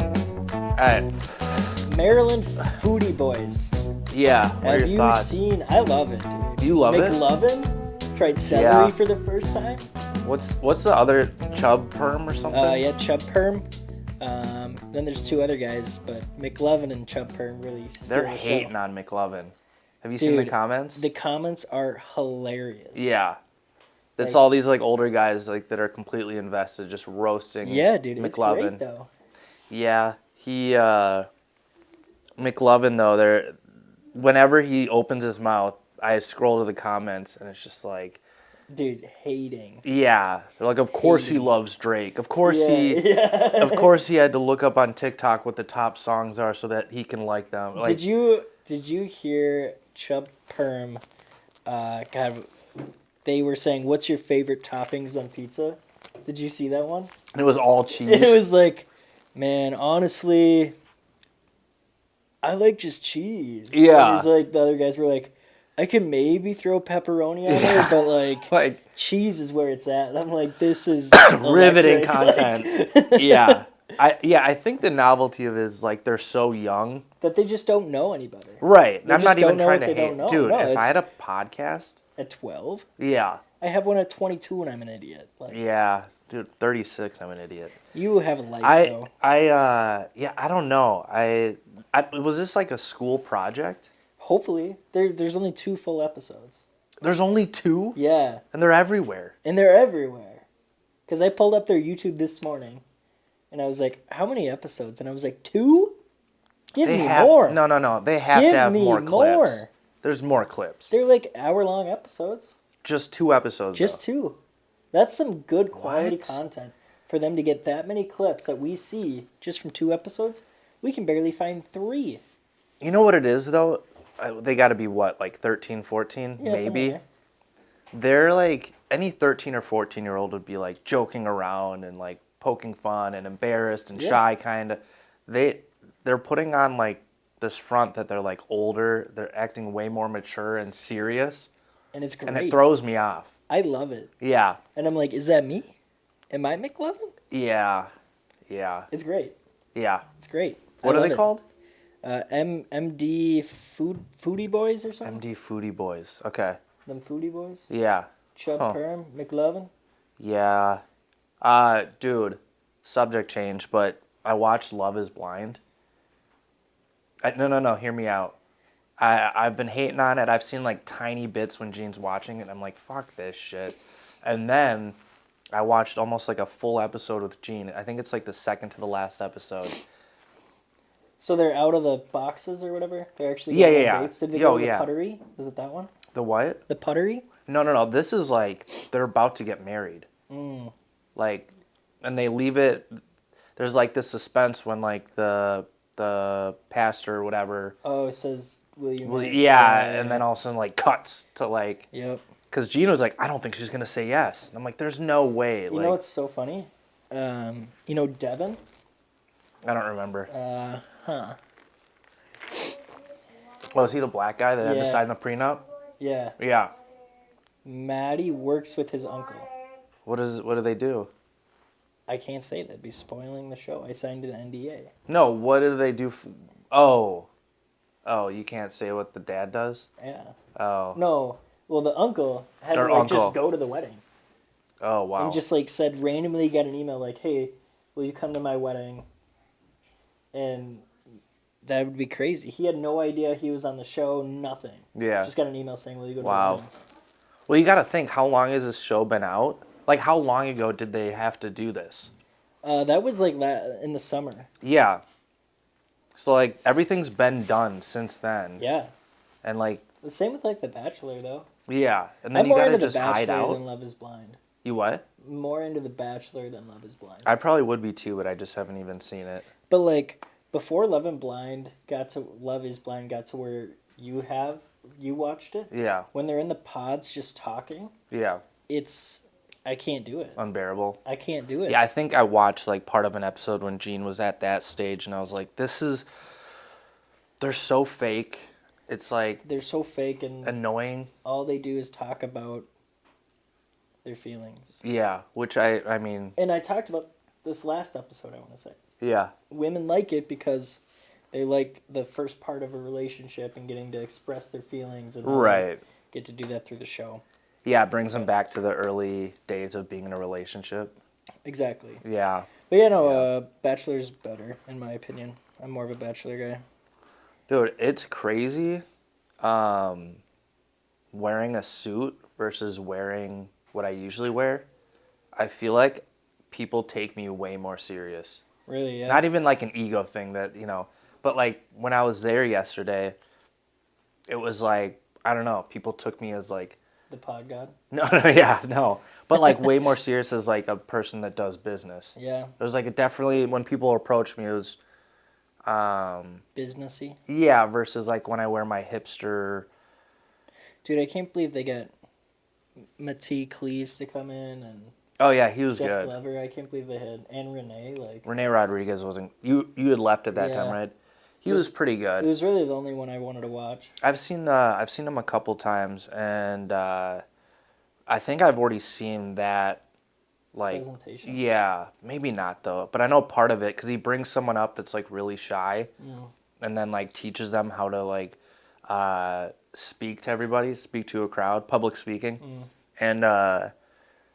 Alright. Maryland Foodie Boys. Yeah. What are Have your you thoughts? seen? I love it, dude. You love it? McLovin tried celery Yeah. for the first time. What's the other Chub Perm or something? Yeah, Chub Perm. Then there's two other guys, but McLovin and Chub Perm really steal They're the show. hating on McLovin. Have you seen the Dude, comments? The comments are hilarious. Yeah. It's Like- all these like older guys like that are completely invested, just roasting. Yeah, dude, McLovin. it's great though. Yeah, he McLovin though. Whenever he opens his mouth, I scroll to the comments and it's just like, Dude, hating. yeah, they're like, of course he Hating. loves Drake. Of course Yeah. of course he had to look up on TikTok what the top songs are so that he can like them. Like, Did you hear Chub Perm? God, they were saying, "What's your favorite toppings on pizza?" Did you see that one? it was all cheese. It was like, man, honestly, I like just cheese. Yeah. It was like the other guys were like, I could maybe throw pepperoni on Yeah. it, but like like cheese is where it's at. And I'm like, this is riveting electric. content. Like, Yeah. I think the novelty of it is like they're so young. that they just don't know any better. Right. They I'm not just don't even know trying what to they hate. don't know. Dude, No, if it's- I had a podcast, At 12, yeah. I have one at 22, and I'm an idiot. Like, Yeah. Dude, 36, I'm an idiot. you have a life though. I don't know. Was this like a school project? Hopefully, there's only 2 full episodes. There's only 2? Yeah, And they're everywhere. and they're everywhere. Because I pulled up their YouTube this morning, and I was like, how many episodes? And I was like, 2? Give me more. No. They have Give to have me more more. clips. There's more clips. They're like hour-long episodes. Just 2 episodes. Just though. 2. That's some good quality What? content. For them to get that many clips that we see just from 2 episodes, we can barely find 3. You know what it is, though? They got to be, what, like 13, 14? Yeah, something maybe? like They're like, any 13 or 14-year-old would be like joking around and like poking fun and embarrassed and Yeah. shy kind of. They're putting on like this front that they're like older, they're acting way more mature and serious, and it's great. and it throws me off. I love it. Yeah. And I'm like, is that me? Am I McLovin? Yeah. It's great. Yeah. It's great. What I are love they it. called? MD Foodie Boys or something? MD Foodie Boys. Okay. Them Foodie Boys? Yeah. Chub Huh. Perm, McLovin? Yeah. Dude, subject change, but I watched Love is Blind. No, hear me out. I've been hating on it. I've seen like tiny bits when Gene's watching it, and I'm like, fuck this shit. And then I watched almost like a full episode with Gene. I think it's like the second to the last episode. So they're out of the boxes or whatever? They're actually Yeah, going yeah, on yeah. dates? Did they Yo, go to the yeah. Puttery? Was it that one? The what? The Puttery? No. This is like they're about to get married. Mm. Like, and they leave it. There's like this suspense when like the pastor or whatever. Oh, it says, will you Well, marry- yeah, and then all of a sudden like cuts to like, Yep. because Gene was like, I don't think she's gonna say yes. And I'm like, there's no way. You Like, know what's so funny? You know Devin? I don't remember. Huh. Oh, is he the black guy that had to Yeah. sign the prenup? Yeah. Yeah. Maddie works with his uncle. What do they do? I can't say that. It'd be spoiling the show. I signed an NDA. No, what do they do? Oh, you can't say what the dad does? Yeah. Oh. No. Well, the uncle had to Their like, uncle. just go to the wedding. Oh, wow. And just like said randomly got an email like, hey, will you come to my wedding? And that would be crazy. He had no idea he was on the show, nothing. Yeah. Just got an email saying, will you go to Wow. the wedding? Well, you got to think, how long has this show been out? Like, how long ago did they have to do this? That was like that in the summer. Yeah. So, like, everything's been done since then. Yeah. And, like, The same with like The Bachelor though. yeah. And then I'm you more got to into The just hide Bachelor out. than Love is Blind. You what? More into The Bachelor than Love is Blind. I probably would be too, but I just haven't even seen it. But like before Love is Blind got to where you watched it. Yeah. When they're in the pods just talking, Yeah. I can't do it. Unbearable. I can't do it. Yeah, I think I watched, like, part of an episode when Gene was at that stage, and I was like, they're so fake. It's, like, They're so fake and annoying. all they do is talk about their feelings. Yeah, which I mean, And I talked about this last episode, I want to say. yeah. Women like it because they like the first part of a relationship and getting to express their feelings, and now they Right. get to do that through the show. Yeah, it brings them back to the early days of being in a relationship. Exactly. Yeah. But yeah, no, Yeah. Bachelor's better, in my opinion. I'm more of a Bachelor guy. Dude, it's crazy. Um, Wearing a suit versus wearing what I usually wear. I feel like people take me way more serious. Really, yeah. Not even like an ego thing that, but like when I was there yesterday, it was like, I don't know, people took me as like, The pod god. no, no, yeah, no, but like way more serious as like a person that does business. Yeah. It was like, it definitely, when people approached me, it was, Businessy. yeah, versus like when I wear my hipster. Dude, I can't believe they got Matee Cleaves to come in and Oh yeah, he was Jeff good. Glover. I can't believe they had and Renee. Like, Renee Rodriguez wasn't. You had left at that time, yeah, right? He was pretty it good. was really the only one I wanted to watch. I've seen him a couple times, and I think I've already seen that. Like, Presentation. yeah, maybe not though, but I know part of it because he brings someone up that's like really shy, Mm. and then like teaches them how to like speak to everybody, speak to a crowd, public speaking, Mm. and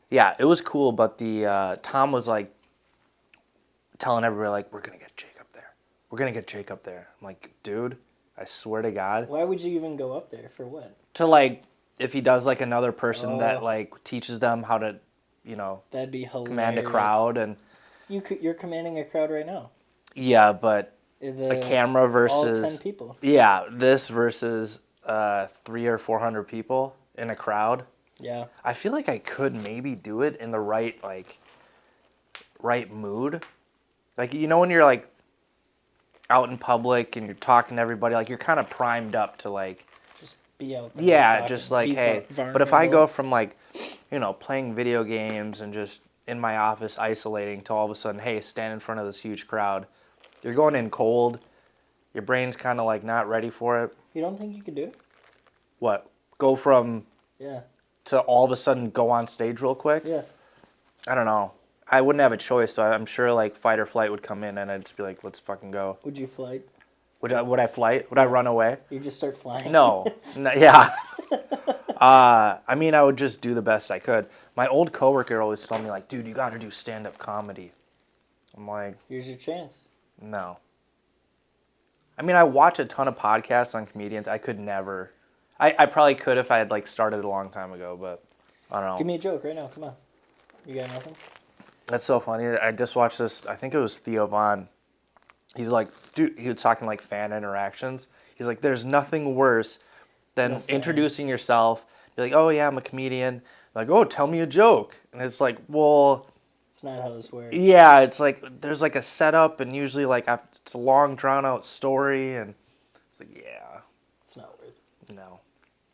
yeah, it was cool. But the Tom was like telling everybody like, we're gonna get Jake up there, we're gonna get Jake up there. I'm like, dude, I swear to God. Why would you even go up there for what? To like, if he does like another person that Oh. like teaches them how to, That'd be command a hilarious. crowd and You're commanding a crowd right now. yeah, but a The camera all 10 versus people. yeah, this versus 300 or 400 people in a crowd. Yeah. I feel like I could maybe do it in the right mood. Like when you're like out in public and you're talking to everybody, like you're kind of primed up to like Just be out there. yeah, talking, just like be hey. But vulnerable. if I go from like playing video games and just in my office isolating to all of a sudden, hey, stand in front of this huge crowd, you're going in cold. Your brain's kind of like not ready for it. You don't think you could do it? What? Go from Yeah. to all of a sudden go on stage real quick? Yeah. I don't know. I wouldn't have a choice, so I'm sure like fight or flight would come in and I'd just be like, let's fucking go. Would you flight? Would I flight? Would I run away? You just start flying? No. Yeah. I mean, I would just do the best I could. My old coworker always told me like, dude, you got to do stand-up comedy. I'm like, Here's your chance. no. I mean, I watch a ton of podcasts on comedians. I could never. I probably could if I had like started a long time ago, but I don't know. Give me a joke right now. Come on. You got nothing? That's so funny. I just watched this. I think it was Theo Von. He's like, dude, he was talking like fan interactions. He's like, there's nothing worse than introducing yourself. You're like, oh yeah, I'm a comedian. Like, oh, tell me a joke. And it's like, well, It's not how this works. yeah, it's like there's like a setup, and usually like it's a long drawn out story, and it's like, yeah, It's not worth it. no.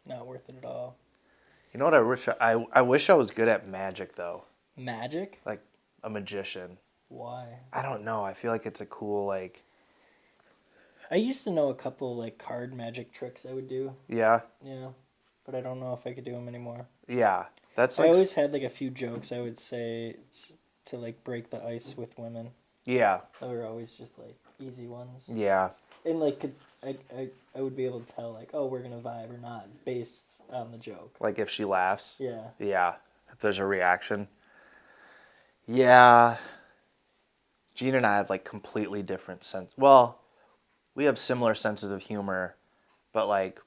Not worth it at all. You know what I wish I was good at magic though, Magic? like a magician. Why? I don't know. I feel like it's a cool like. I used to know a couple like card magic tricks I would do. Yeah. Yeah. But I don't know if I could do them anymore. Yeah. That's I like. always had like a few jokes I would say to like break the ice with women. Yeah. They were always just like easy ones. Yeah. And like I would be able to tell like, oh, we're gonna vibe or not based on the joke. Like if she laughs. Yeah. Yeah. If there's a reaction. Yeah. Gene and I have like completely different sense. Well, we have similar senses of humor, but like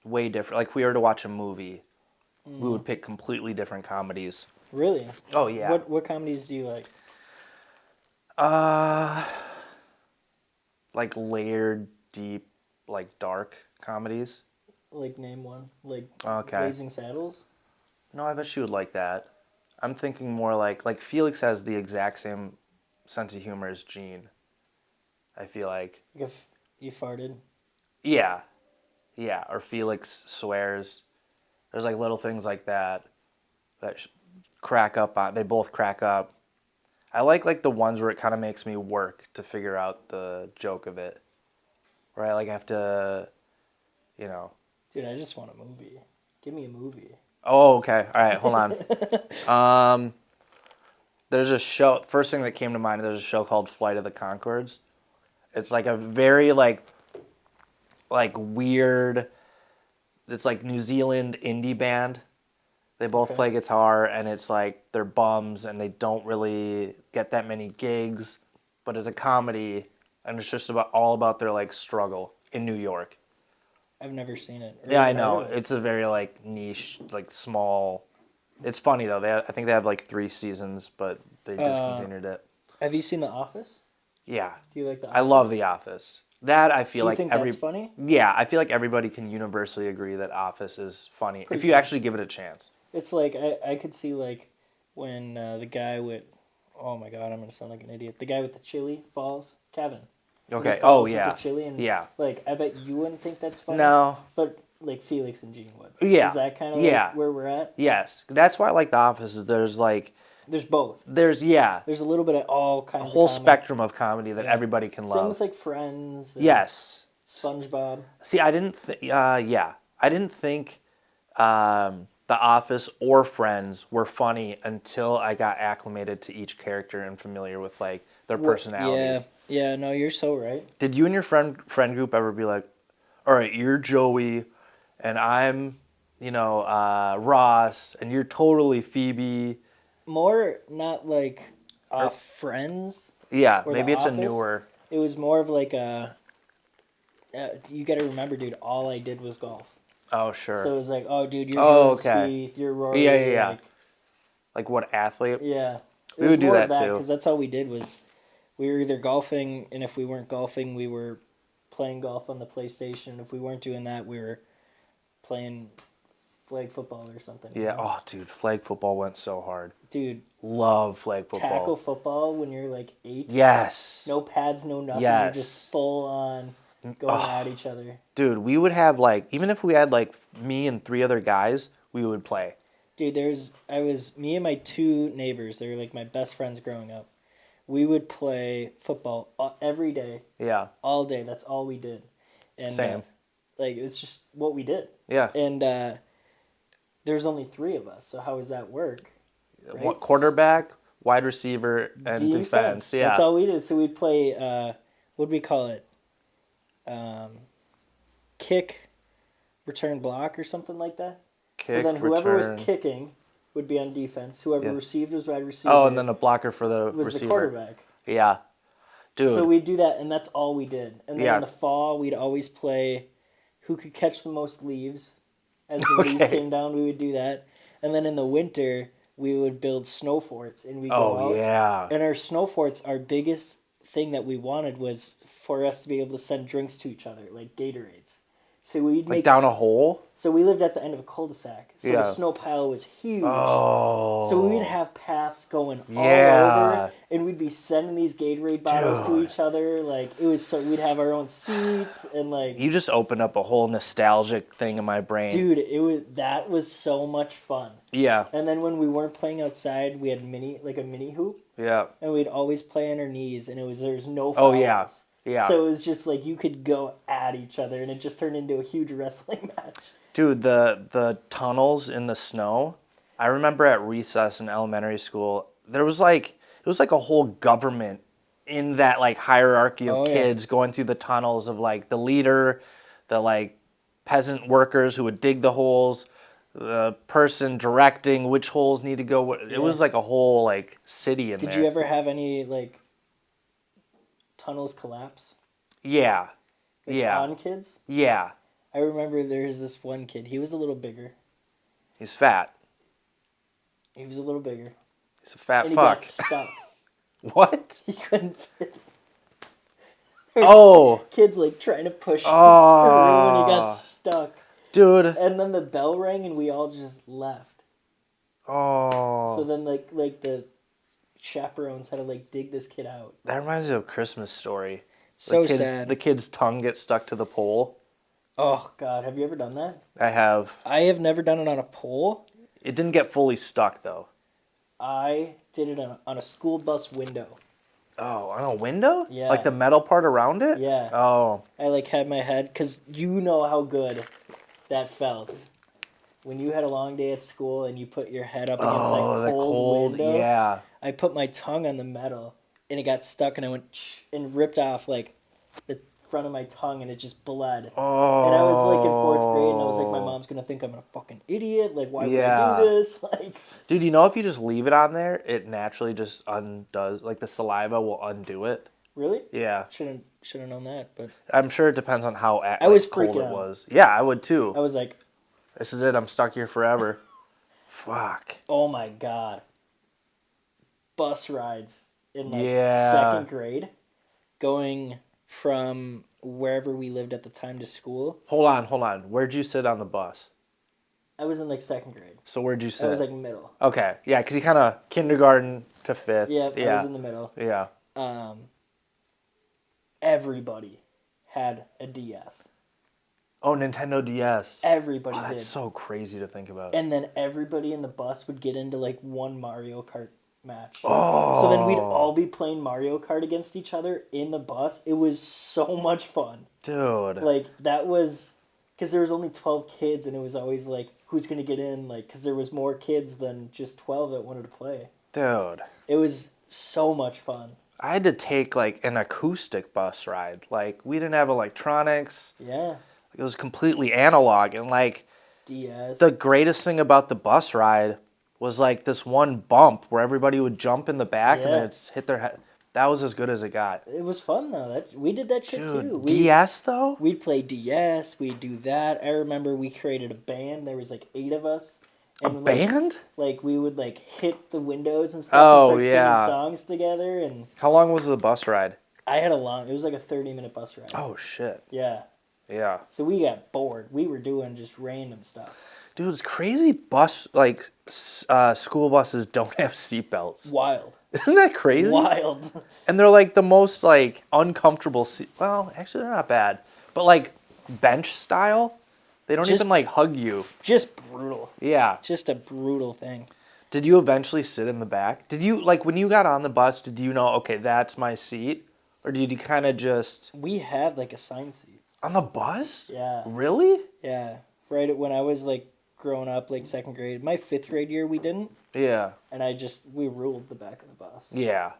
way different. Like if we were to watch a movie, we would pick completely different comedies. Really? Oh yeah. What comedies do you like? Uh, like layered, deep, like dark comedies. Like name one. Like Okay. Blazing Saddles? No, I bet she would like that. I'm thinking more like Felix has the exact same sense of humor as Gene. I feel like. If you farted. Yeah. Yeah, or Felix swears. There's like little things like that crack up on. They both crack up. I like the ones where it kind of makes me work to figure out the joke of it. Where I like have to, Dude, I just want a movie. Give me a movie. Oh, okay. All right, hold on. There's a show. First thing that came to mind. There's a show called Flight of the Conchords. It's like a very like weird. It's like New Zealand indie band. They both Okay. play guitar, and it's like they're bums, and they don't really get that many gigs. But it's a comedy, and it's just all about their like struggle in New York. I've never seen it or Yeah, I even heard know. of it. It's a very like niche, like small. It's funny though. I think they have like 3 seasons, but they Uh, discontinued it. have you seen The Office? Yeah, Do you like The I love Office? The Office. That I feel Do you like think that's funny? yeah, I feel like everybody can universally agree that Office is funny if Pretty you funny. actually give it a chance. It's like I could see like when the guy with oh my god, I'm gonna sound like an idiot. The guy with the chili falls, Kevin. When he Okay. Oh falls with the yeah. chili and Yeah. like I bet you wouldn't think that's funny. No. But like Felix and Gene would. Yeah. Is that kind of Yeah. like where we're at? Yes. That's why I like The Office. Is there's like There's both. there's yeah There's a little bit of all a kinds of whole comedy. spectrum of comedy that Yeah. everybody can Same love. with like Friends and Yes. SpongeBob. See, I didn't. Yeah, I didn't think The Office or Friends were funny until I got acclimated to each character and familiar with like their Yeah, personalities. yeah, no, you're so right. Did you and your friend group ever be like, "All right, you're Joey, and I'm, Ross, and you're totally Phoebe"? More not like Or Friends yeah, or The maybe it's a Office. newer. It was more of like you got to remember, dude. All I did was golf. Oh sure. So it was like, oh, dude, you're Oh Jordan okay. Spieth, you're Rory. Yeah. Like, Like what athlete? yeah. It We was would do more of that too. because that's all we did was we were either golfing, and if we weren't golfing, we were playing golf on the PlayStation. If we weren't doing that, we were playing flag football or something. Yeah. Oh, dude, flag football went so hard. Dude, Love flag football. tackle football when you're like 8. Yes. No pads, no nothing. Yes. You're just full on going at each other. Dude, we would have like, even if we had like me and 3 other guys, we would play. Dude, me and my 2 neighbors, they were like my best friends growing up. We would play football every day, Yeah. all day. That's all we did. And Same. like it's just what we did. Yeah. And there's only 3 of us, so how does that work? Right? What, quarterback, wide receiver, and defense. Yeah. That's all we did. So we'd play what'd we call it? Kick, return block or something like that. Kick, So then whoever return. was kicking would be on defense. Whoever Yeah. received was wide receiver. Oh, and then a blocker for the was receiver. the quarterback. Yeah. Dude. So we'd do that, and that's all we did. And then Yeah. in the fall, we'd always play who could catch the most leaves. As the leaves Okay. came down, we would do that. And then in the winter, we would build snow forts, and we go Oh, out. yeah. And our snow forts, our biggest thing that we wanted was for us to be able to send drinks to each other, like Gatorades. So we'd Like make down a hole? So we lived at the end of a cul-de-sac. So Yeah. the snow pile was huge. Oh. So we'd have paths going all Yeah. over, and we'd be sending these Gatorade bottles to Dude. each other. Like it was so we'd have our own seats and like. You just opened up a whole nostalgic thing in my brain. Dude, that was so much fun. Yeah. And then when we weren't playing outside, we had a mini hoop, Yeah. and we'd always play on our knees, and there's no Oh, fouls. yeah. Yeah. So it was just like you could go at each other, and it just turned into a huge wrestling match. Dude, the tunnels in the snow. I remember at recess in elementary school, it was like a whole government in that like hierarchy of Oh, yeah. kids going through the tunnels of like the leader, the like peasant workers who would dig the holes, the person directing which holes need to go. It was like a whole like city in there. Did you ever have any like tunnels collapse? Yeah. Like, Yeah. on kids? Yeah. I remember there's this one kid. He was a little bigger. He's fat. He was a little bigger. He's a fat And he fuck. got stuck. What? He couldn't fit. Oh. Kids like trying to push him Oh. through and he got stuck. Dude. And then the bell rang and we all just left. Oh. So then like the chaperones had to like dig this kid out. That reminds me of a Christmas Story. So sad. The kid's tongue gets stuck to the pole. Oh God, have you ever done that? I have. I have never done it on a pole. It didn't get fully stuck though. I did it on a school bus window. Oh, on a window? Yeah. Like the metal part around it? Yeah. Oh. I like had my head, because you know how good that felt. when you had a long day at school and you put your head up against Oh, that the cold window. yeah. I put my tongue on the metal and it got stuck and I went and ripped off like the front of my tongue and it just bled. Oh. And I was like in 4th grade and I was like, my mom's gonna think I'm a fucking idiot. Like, why would I do Yeah. this? Like, Dude, you know if you just leave it on there, it naturally just undoes, like the saliva will undo it. really? Yeah. Should have known that. But I'm sure it depends on how I was cold freaking it out. was. Yeah, I would too. I was like, This is it. I'm stuck here forever. Fuck. oh my god. Bus rides in like Yeah. 2nd grade, going from wherever we lived at the time to school. Hold on. Where'd you sit on the bus? I was in like 2nd grade. So where'd you sit? I was like middle. Okay. Yeah, because you kind of kindergarten to 5th. Yeah, Yeah. I was in the middle. Yeah. Everybody had a DS. Oh, Nintendo DS. Everybody Oh, that's did. so crazy to think about. And then everybody in the bus would get into like one Mario Kart match. Oh. So then we'd all be playing Mario Kart against each other in the bus. It was so much fun. Dude. Like, that was... Because there was only 12 kids, and it was always like, who's going to get in? Like, because there was more kids than just 12 that wanted to play. Dude. It was so much fun. I had to take like an acoustic bus ride. Like we didn't have electronics. Yeah. It was completely analog. And like DS. the greatest thing about the bus ride was like this one bump where everybody would jump in the back and then Yeah. it's hit their head. That was as good as it got. It was fun, though. We did that shit, Dude, too. DS though? We'd play DS. We'd do that. I remember we created a band. There was like 8 of us. A And band? Like we would like hit the windows and stuff Oh, and start yeah. singing songs together. And How long was the bus ride? I had it was like a 30-minute bus ride. Oh shit. Yeah. Yeah. So we got bored. We were doing just random stuff. Dude, it's crazy school buses don't have seatbelts. Wild. Isn't that crazy? Wild. And they're like the most like uncomfortable well, actually they're not bad. But like bench style, they don't Just- even like hug you. Just brutal. Yeah. Just a brutal thing. Did you eventually sit in the back? Did you like when you got on the bus, did you know, okay, that's my seat? Or did you kind of just We had like assigned seats. on the bus? Yeah. Really? Yeah. Right when I was like growing up, like 2nd grade. My 5th grade year, we didn't. Yeah. And we ruled the back of the bus. Yeah.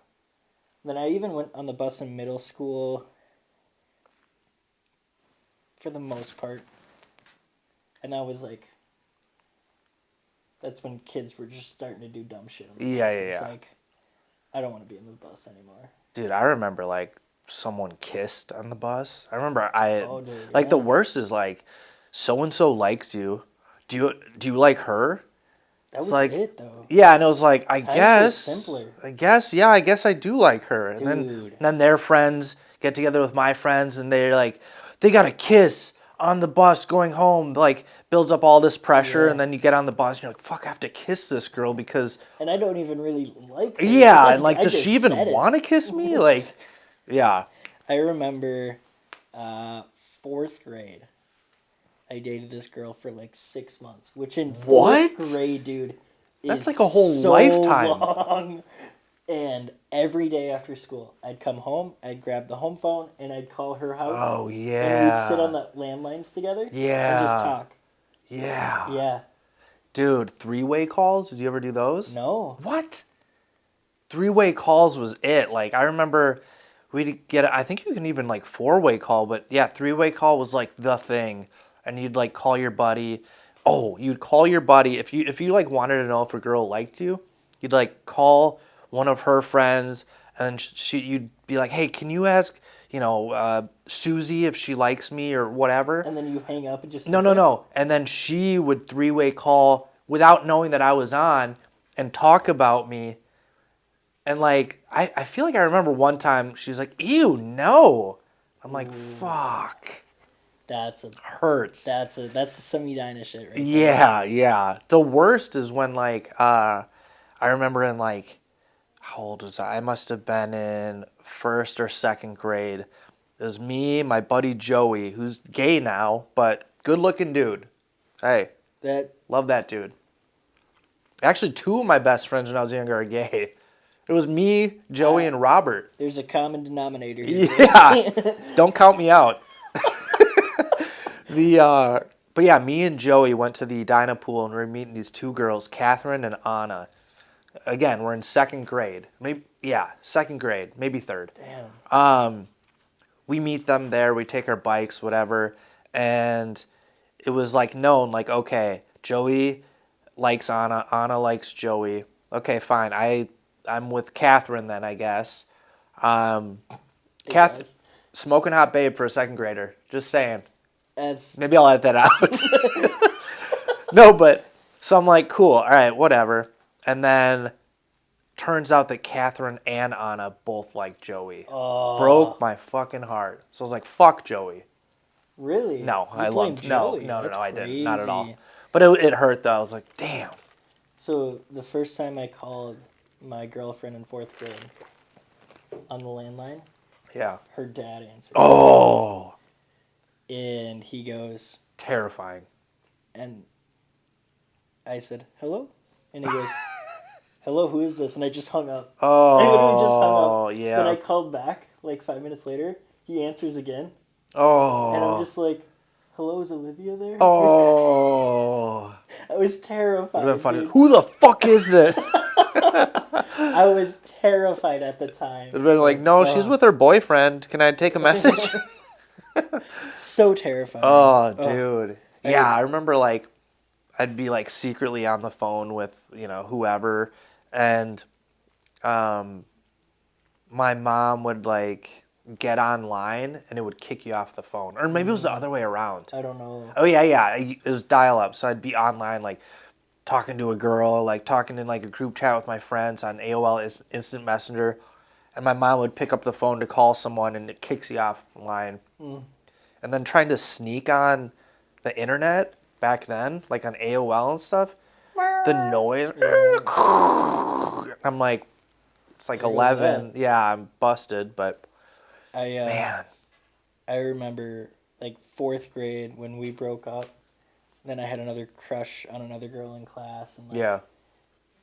Then I even went on the bus in middle school for the most part. And that was like, that's when kids were just starting to do dumb shit on the Yeah, bus. yeah, It's yeah. like, I don't want to be in the bus anymore. Dude, I remember like someone kissed on the bus. I remember Oh, dude, like the yeah. worst is like so and so likes you. Do you like her? That was like- it, though. Yeah, and it was like, I Times were guess. simpler. I guess I do like her. And Dude. then their friends get together with my friends and they're like, they got a kiss on the bus going home. Like, builds up all this pressure. Yeah. And then you get on the bus and you're like, fuck, I have to kiss this girl because, And I don't even really like her. yeah. And like, I does just she even said it. want to kiss me? Like, yeah. I remember 4th grade. I dated this girl for like 6 months, which in 4th What? grade, dude, That's is like a whole so lifetime. long. And every day after school, I'd come home, I'd grab the home phone, and I'd call her house. Oh, yeah. And we'd sit on the landlines together. Yeah. And just talk. Yeah. Yeah. Dude, three-way calls? Did you ever do those? No. What? Three-way calls was it. Like, I remember we'd get, I think you can even like four-way call, but yeah, three-way call was like the thing. And you'd like call your buddy. Oh, you'd call your buddy. If you like wanted to know if a girl liked you, you'd like call one of her friends and you'd be like, hey, can you ask, Susie if she likes me or whatever? And then you hang up and just No. And then she would three-way call without knowing that I was on and talk about me. And like, I feel like I remember one time she's like, ew, no. I'm like, fuck. That's Hurts. some Edina shit right there. Yeah. The worst is when like, I remember in like, how old was I? I must have been in 1st or 2nd grade. It was me, my buddy Joey, who's gay now, but good looking dude. Hey, love that dude. Actually, 2 of my best friends when I was younger are gay. It was me, Joey, and Robert. There's a common denominator here. Yeah. Don't count me out. But yeah, me and Joey went to the Edina pool and we were meeting these two girls, Catherine and Anna. Again, we're in second grade. Maybe yeah, second grade, maybe third. Damn. We meet them there. We take our bikes, whatever, and it was like known, like okay, Joey likes Anna. Anna likes Joey. Okay, fine. I'm with Catherine then, I guess. Um, I Kath, guess. smoking hot babe for a second grader. Just saying. That's Maybe I'll edit that out. No, but so I'm like, cool. All right, whatever. And then turns out that Catherine and Anna both like Joey. oh Broke my fucking heart. So I was like, fuck Joey. really? No, You I blame loved no, Joey? no, no, That's no, I didn't. Not at all. crazy. But it hurt though. I was like, damn. So the first time I called my girlfriend in 4th grade on the landline, Yeah. her dad answered. Oh, And he goes, terrifying. and I said, hello? And he goes, hello, who is this? And I just hung up. I literally just hung up. Yeah. Then I called back, like 5 minutes later. He answers again. Oh. And I'm just like, hello, is Olivia there? Oh. I was terrified. Would have been funny. Dude. Who the fuck is this? I was terrified at the time. It'd been like, no, she's with her boyfriend. Can I take a message? So terrifying. Oh, dude. I- Yeah, I remember like I'd be like secretly on the phone with, whoever, and my mom would like get online and it would kick you off the phone. Or maybe it was the other way around. I don't know. Oh yeah. It was dial up. So I'd be online like talking to a girl, like talking in like a group chat with my friends on AOL Instant Messenger, and my mom would pick up the phone to call someone and it kicks you off line. And then trying to sneak on the internet back then, like on AOL and stuff, the noise. I'm like, it's like There goes 11. that. Yeah, I'm busted, but man. I remember like 4th grade when we broke up. Then I had another crush on another girl in class, and like, Yeah.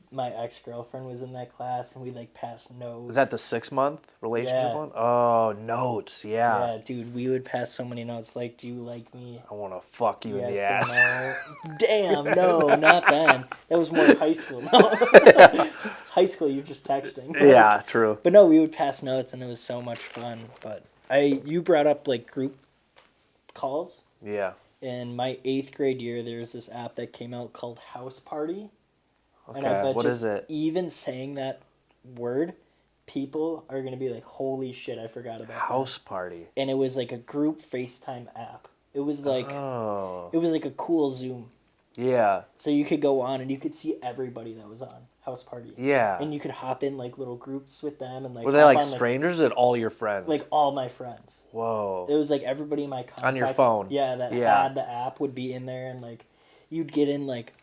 my ex-girlfriend was in that class, and we like passed notes. Was that the 6-month relationship Yeah. one? Oh, notes. Yeah. Yeah, dude, we would pass so many notes like, "Do you like me?" I want to fuck you in the Yes or ass. no. Damn, no, not then. That was more high school. No. High school, you're just texting. Yeah, true. But no, we would pass notes, and it was so much fun. But you brought up like group calls. Yeah. In my 8th grade year, there was this app that came out called House Party. And I Okay, bet what just is it? even saying that word, people are going to be like, holy shit, I forgot about House party. that. And it was like a group FaceTime app. It was like Oh. it was like a cool Zoom. Yeah. So you could go on and you could see everybody that was on House Party. Yeah. And you could hop in like little groups with them and like Were they hop like on, strangers or all your friends? like all my friends. Whoa. It was like everybody in my contacts. On your phone. Yeah, that Yeah. had the app would be in there, and like you'd get in like,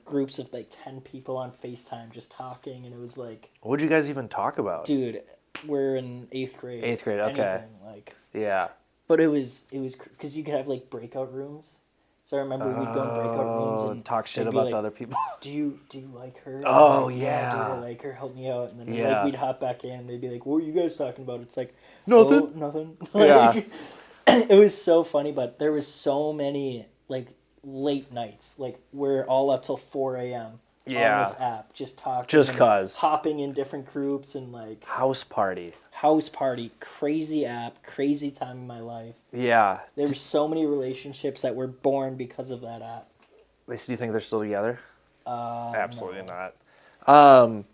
groups of like 10 people on FaceTime just talking, and it was like, What'd you guys even talk about? dude, we're in 8th grade. 8th grade, okay. Anything, like, Yeah. but it was because you could have like breakout rooms. So I remember we'd go in breakout rooms and talk shit they'd be about like, the other people. Do you like her? Oh, Like, yeah. dude, I like her. Help me out. And then Yeah. like we'd hop back in, and they'd be like, "What were you guys talking about?" It's like, Nothing. "Oh, nothing." Yeah. Like, it was so funny, but there was so many like late nights, like we're all up till 4 a.m. Yeah. on this app, just talking, Just and 'cause. hopping in different groups and like House party. House Party, crazy app, crazy time in my life. Yeah. There were so many relationships that were born because of that app. Do you think they're still together? Absolutely No. not.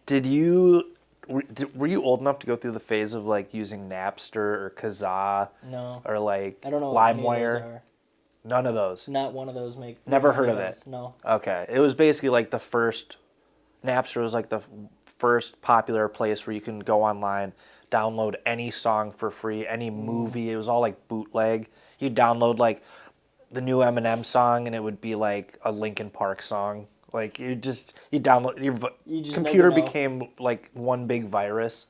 Did you were you old enough to go through the phase of like using Napster or Kazaa No. or like I don't know what any of those LimeWire? are. None of those. Not one of those make. Never any heard of those. it. No. Okay. It was basically like the first Napster was like the first popular place where you can go online, download any song for free, any movie. It was all like bootleg. You download like the new Eminem song and it would be like a Linkin Park song. Like you download You just computer never know. became like one big virus.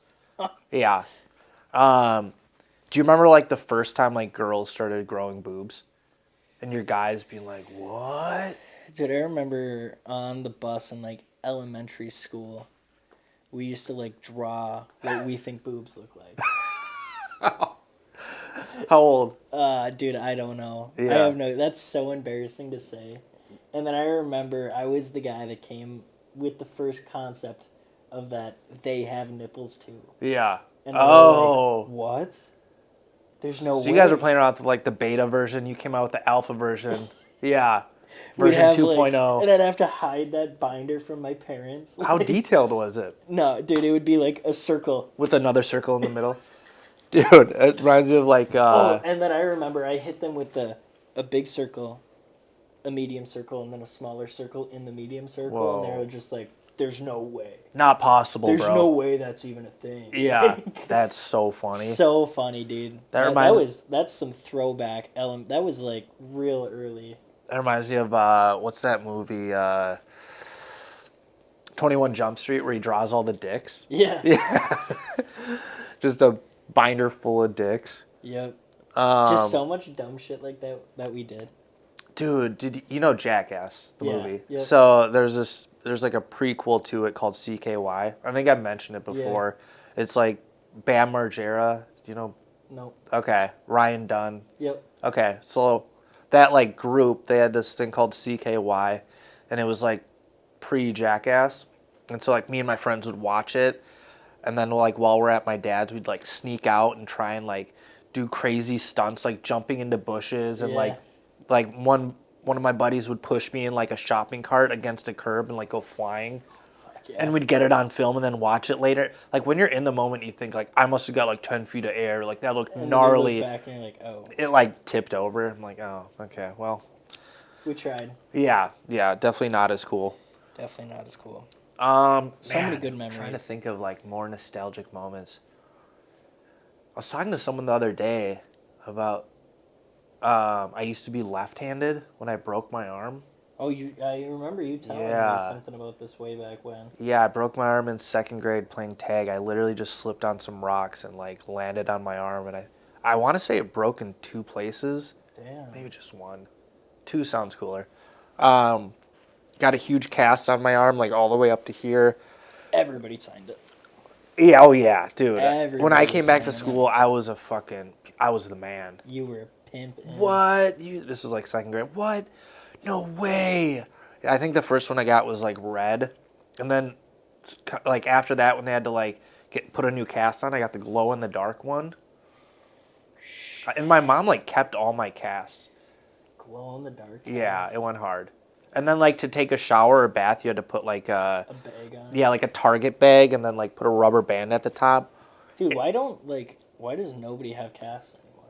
Yeah. Do you remember like the first time like girls started growing boobs? And your guys being like, "What?" Dude, I remember on the bus in like elementary school, we used to like draw what we think boobs look like. How old? Dude, I don't know. I Yeah. have no. That's so embarrassing to say. And then I remember I was the guy that came with the first concept of that they have nipples too, Yeah. and they were like, Oh. "What? There's no So you guys are way." playing around with like the beta version. You came out with the alpha version. Yeah. We'd Version have like, 2.0. and I'd have to hide that binder from my parents. How Like, detailed was it? no, dude, it would be like a circle. With another circle in the middle. Dude, it reminds me of like Oh, and then I remember I hit them with a big circle, a medium circle, and then a smaller circle in the medium circle, and they were whoa. just like, "There's no way. Not possible, There's bro. no way that's even a thing." Yeah. Like, That's so funny. so funny, dude. That That reminds was that's some throwback element. That was like real early. that reminds me of what's that movie? 21 Jump Street where he draws all the dicks. Yeah. Yeah. Just a binder full of dicks. Yep. Just Um, so much dumb shit like that we did. dude, did you know Jackass, the Yeah, movie? yep. So there's like a prequel to it called CKY. I think I've mentioned it before. It's like Bam Margera. Do you know? Nope. Okay, Ryan Dunn. Yep. Okay, so that like group, they had this thing called CKY, and it was like pre-Jackass, and so like me and my friends would watch it, and then like while we're at my dad's, we'd like sneak out and try and like do crazy stunts, like jumping into bushes, and Yeah. like one of my buddies would push me in like a shopping cart against a curb and like go flying. Fuck yeah. And we'd get it on film and then watch it later. Like when you're in the moment, you think like I must have got like 10 feet of air. Like that looked And then you gnarly. look back and you're like, oh, It like tipped over. I'm like, oh, okay, well, we tried. yeah, definitely not as cool. Definitely not as cool. So many good I'm trying to memories. think of like more nostalgic moments. I was talking to someone the other day about I used to be left-handed when I broke my arm. Oh, I remember you telling me Yeah. something about this way back when. Yeah, I broke my arm in second grade playing tag. I literally just slipped on some rocks and like landed on my arm, and I want to say it broke in two places, Damn. maybe just one. Two sounds cooler. Um, got a huge cast on my arm, like all the way up to here. Everybody signed it. Yeah, oh yeah, dude. When I Everybody came was back to signing school, I was I was the man. You were a pimp. And What? This was like second grade. What? No way. I think the first one I got was like red, and then like after that, when they had to like put a new cast on, I got the glow in the dark one. And my mom like kept all my casts. Glow in the dark. Yeah, eyes. it went hard. And then like to take a shower or bath, you had to put like A bag on. yeah, like a Target bag, and then like put a rubber band at the top. Dude, why does nobody have casts anymore?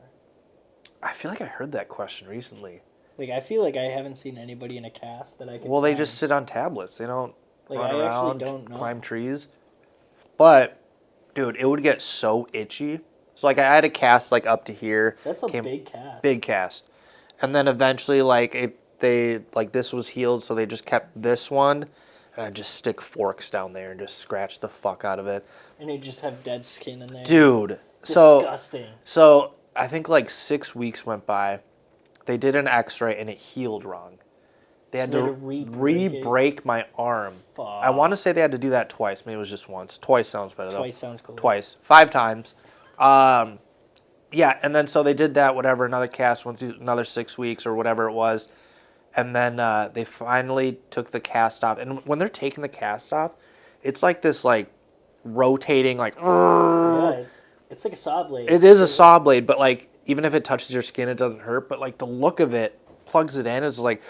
I feel like I heard that question recently. Like, I feel like I haven't seen anybody in a cast that I can. Well, they sign. just sit on tablets. They don't Like, run I actually around, don't know. climb trees. But, dude, it would get so itchy. So, like, I had a cast, like, up to here. That's a big cast. Big cast. And then eventually, like, this was healed, so they just kept this one. And I'd just stick forks down there and just scratch the fuck out of it. And you just have dead skin in there. Dude. Disgusting. So, I think, like, 6 weeks went by. They did an x-ray, and it healed wrong. They had to re-break my arm. Fuck. I want to say they had to do that twice. Maybe it was just once. Twice sounds better, though. Twice sounds cool. Twice. 5 times. Yeah, and then so they did that, whatever, another cast, went through another 6 weeks or whatever it was. And then they finally took the cast off. And when they're taking the cast off, it's like this, like, rotating, like... Yeah, it's like a saw blade. It is a saw blade, but, like, even if it touches your skin, it doesn't hurt. But, like, the look of it, plugs it in, is like...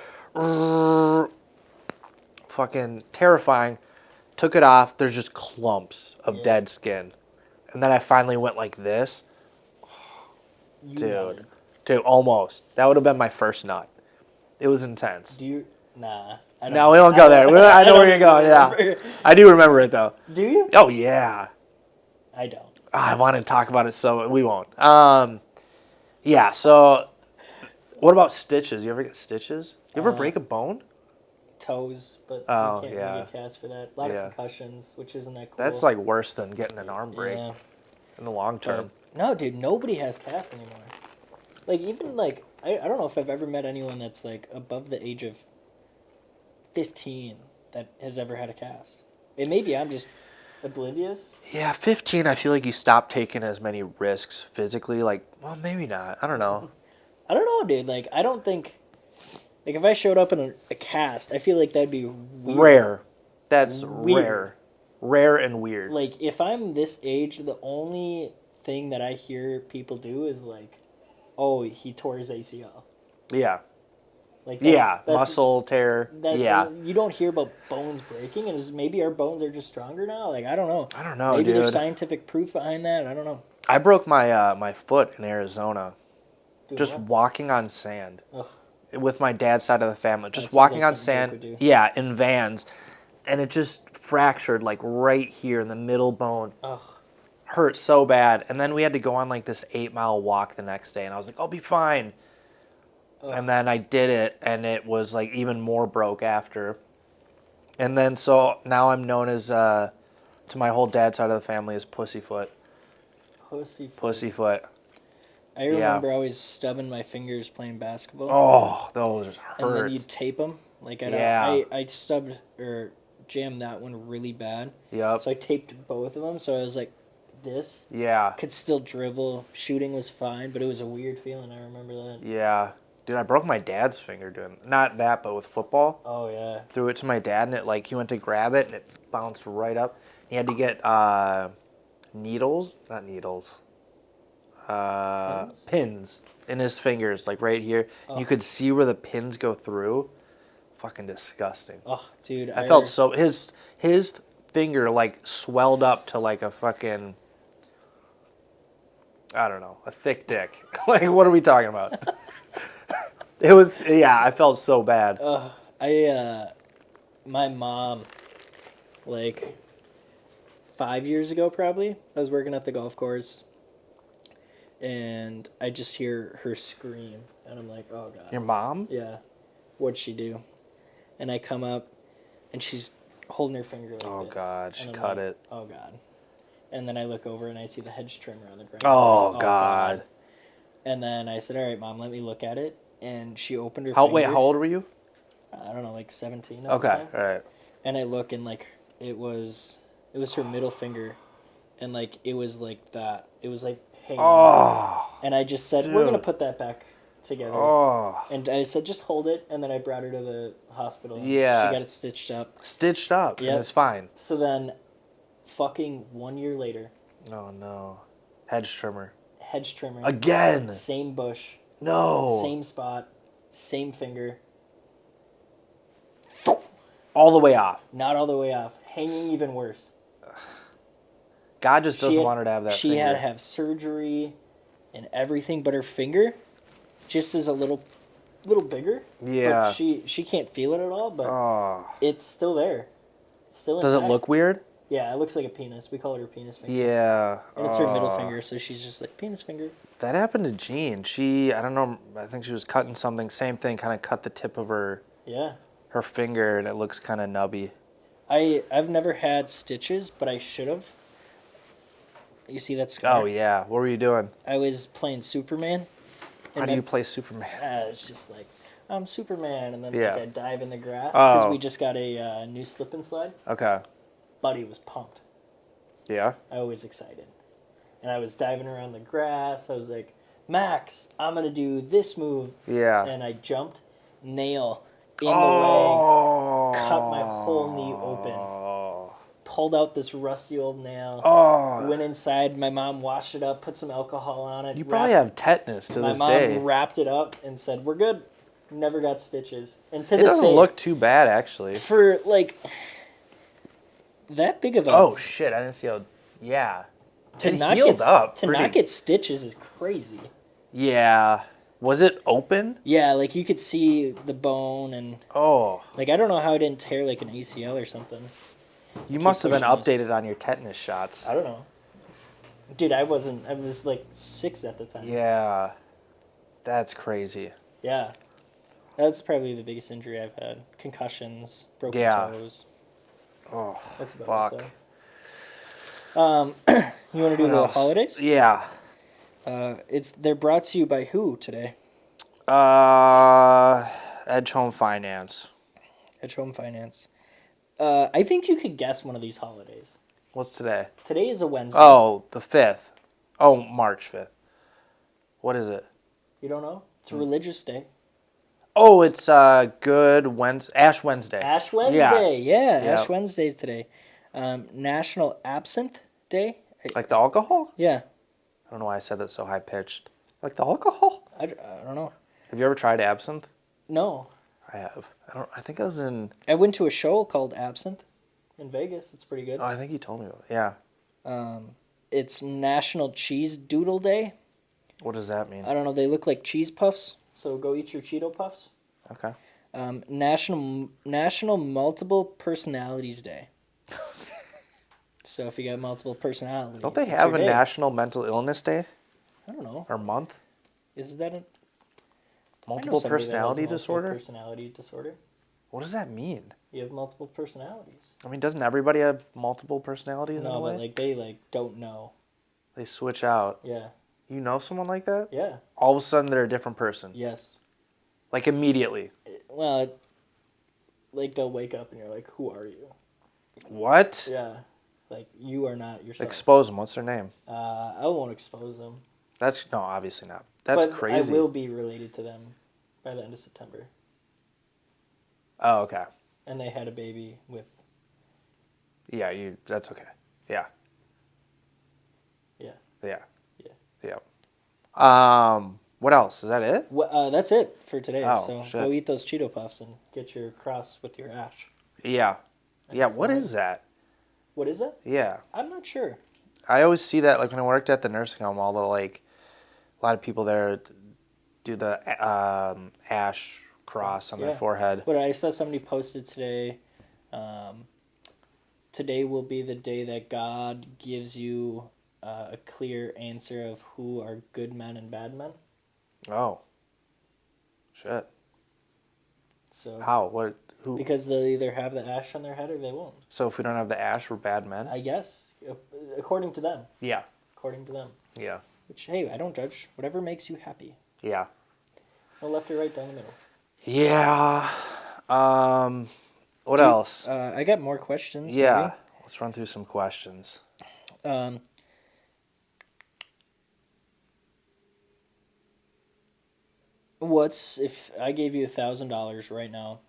fucking terrifying. Took it off. There's just clumps of dead skin. And then I finally went like this. Dude, almost. That would have been my first nut. It was intense. Nah. No, we don't go there. I know where you're going. Yeah, I do remember it though. Do you? Oh yeah. I don't. I want to talk about it, so we won't. Yeah. So, what about stitches? You ever get stitches? You ever break a bone? Toes, but Oh, you can't yeah. really get cast for that. A lot of concussions, which isn't that cool. That's like worse than getting an arm break Yeah. in the long term. No, dude, nobody has casts anymore. Like, even, like, I don't know if I've ever met anyone that's, like, above the age of 15 that has ever had a cast. And maybe I'm just Oblivious? Yeah, 15, I feel like you stop taking as many risks physically. Like, well, maybe not. I don't know. I don't know, dude. Like, I don't think. Like, if I showed up in a cast, I feel like that'd be weird. Rare. That's Weird. rare. Rare and weird. Like, if I'm this age, the only thing that I hear people do is, like, oh, he tore his ACL. Yeah. Like, Yeah. that's Muscle tear. that, Yeah. and you don't hear about bones breaking, and maybe our bones are just stronger now. Like, I don't know. I don't know, Maybe dude. there's scientific proof behind that. I don't know. I broke my foot in Arizona Doing just what? walking on sand Ugh, with my dad's side of the family. Just sounds walking like on something Jake sand. would do. Yeah, in vans. And it just fractured like right here in the middle bone. Ugh. Hurt so bad. And then we had to go on like this 8-mile walk the next day. And I was like, I'll be fine. Ugh. And then I did it, and it was like even more broke after. And then so now I'm known as to my whole dad's side of the family as Pussyfoot. Pussyfoot. I remember always stubbing my fingers playing basketball. Oh, those hurt. And then you'd tape them. Like I stubbed or jammed that one really bad. Yep. So I taped both of them. So I was like, this. Yeah. Could still dribble. Shooting was fine, but it was a weird feeling. I remember that. Yeah. Dude, I broke my dad's finger doing not that, but with football. Oh yeah. Threw it to my dad, and it like he went to grab it, and it bounced right up. He had to get pins in his fingers, like right here. Oh. You could see where the pins go through. Fucking disgusting. Oh, dude. I felt so his finger like swelled up to like a fucking, I don't know, a thick dick. Like, what are we talking about? It was, yeah, I felt so bad. My mom, like 5 years ago probably, I was working at the golf course, and I just hear her scream, and I'm like, oh god. Your mom? Yeah. What'd she do? And I come up, and she's holding her finger like Oh this. god, she and I'm cut like, it. Oh god. And then I look over and I see the hedge trimmer on the ground. Oh, I'm like, god. And then I said, all right, Mom, let me look at it. And she opened her Wait, finger. how old were you? I don't know, like 17 at the Okay, time. all right. And I look and like it was her middle finger, and like it was like that. It was like hanging. Oh. And I just said, dude. we're gonna put that back together. Oh. And I said, just hold it. And then I brought her to the hospital. Yeah. She got it stitched up. Stitched up. Yep. And it's fine. So then, fucking 1 year later. Oh no. Hedge trimmer. Hedge trimmer. Again. Same bush. No. Same spot. Same finger. All the way off. Not all the way off. Hanging even worse. God just doesn't want her to have that She finger. had to have surgery and everything, but her finger just is a little bigger. Yeah. But she can't feel it at all, but Oh. it's still there. It's still Does it intact. look weird? Yeah, it looks like a penis. We call it her penis finger. Yeah. And it's her middle finger, so she's just like, penis finger. That happened to Jean. I don't know, I think she was cutting something. Same thing, kind of cut the tip of her finger, and it looks kind of nubby. I've never had stitches, but I should have. You see that scar? Oh, yeah. What were you doing? I was playing Superman. How do you play Superman? It's just like, I'm Superman, and then Yeah. like I dive in the grass because Oh. we just got a new slip and slide. Okay. Buddy was pumped. Yeah? I was excited, and I was diving around the grass. I was like, Max, I'm gonna do this move. Yeah. And I jumped, nail in the leg, cut my whole knee open. Pulled out this rusty old nail. Went inside. My mom washed it up, put some alcohol on it. You probably have tetanus to this My day. mom wrapped it up and said, "We're good." Never got stitches. And to It this doesn't day, look too bad, actually. for like that big of a Oh, shit. I didn't see how... Yeah. It not healed get, up. to pretty- not get stitches is crazy. Yeah. Was it open? Yeah, like you could see the bone and Oh. like I don't know how it didn't tear like an ACL or something. You must have been pushing this. updated on your tetanus shots. I don't know. Dude, I wasn't. I was like 6 at the time. Yeah. That's crazy. Yeah. That's probably the biggest injury I've had. Concussions, broken Yeah. toes. Oh, That's about fuck. it, though. You want to do What the else? holidays? Yeah. They're brought to you by who today? Edge Home Finance. Edge Home Finance. I think you could guess one of these holidays. What's today? Today is a Wednesday. Oh, the 5th. Oh, March 5th. What is it? You don't know? It's a religious day. Oh, it's Good Wednesday. Ash Wednesday. Ash Wednesday. Yeah, Yep. Ash Wednesday's today. National Absinthe Day. Like the alcohol? Yeah. I don't know why I said that so high pitched. Like the alcohol? I don't know. Have you ever tried absinthe? No. I have. I think I was in. I went to a show called Absinthe in Vegas. It's pretty good. Oh, I think you told me about it. Yeah. It's National Cheese Doodle Day. What does that mean? I don't know. They look like cheese puffs. So go eat your Cheeto Puffs. Okay. National Multiple Personalities Day. So if you got multiple personalities, Don't they it's have your a day. National Mental Illness Day I don't know. or month? Is that a I know Multiple somebody that has a personality multiple disorder? Personality disorder. What does that mean? You have multiple personalities. I mean, doesn't everybody have multiple personalities in a No, way? but like they don't know. They switch out. Yeah. You know someone like that? Yeah. All of a sudden, they're a different person. Yes. Like immediately. Well, like they'll wake up and you're like, who are you? What? Yeah. Like you are not yourself. Expose them. What's their name? I won't expose them. That's no, obviously not. That's but crazy. I will be related to them by the end of September. Oh, okay. And they had a baby with. Yeah, that's okay. Yeah. Yeah. Yeah. Yeah. Yeah. What else? Is that it? Well, that's it for today. Oh, so shit. go eat those Cheeto Puffs and get your cross with your ash. Yeah. Yeah, what is that? What is it? Yeah. I'm not sure. I always see that, like, when I worked at the nursing home, all the, like, a lot of people there do the ash cross on their forehead. But I saw somebody posted today, today will be the day that God gives you a clear answer of who are good men and bad men. Oh. Shit. So How? What? Who? Because they'll either have the ash on their head or they won't. So if we don't have the ash, we're bad men? I guess. According to them. Yeah. According to them. Yeah. Which, hey, I don't judge. Whatever makes you happy. Yeah. No left or right, down the middle. Yeah. What else? I got more questions. Yeah. Maybe. Let's run through some questions. What's if I gave you $1,000 right now,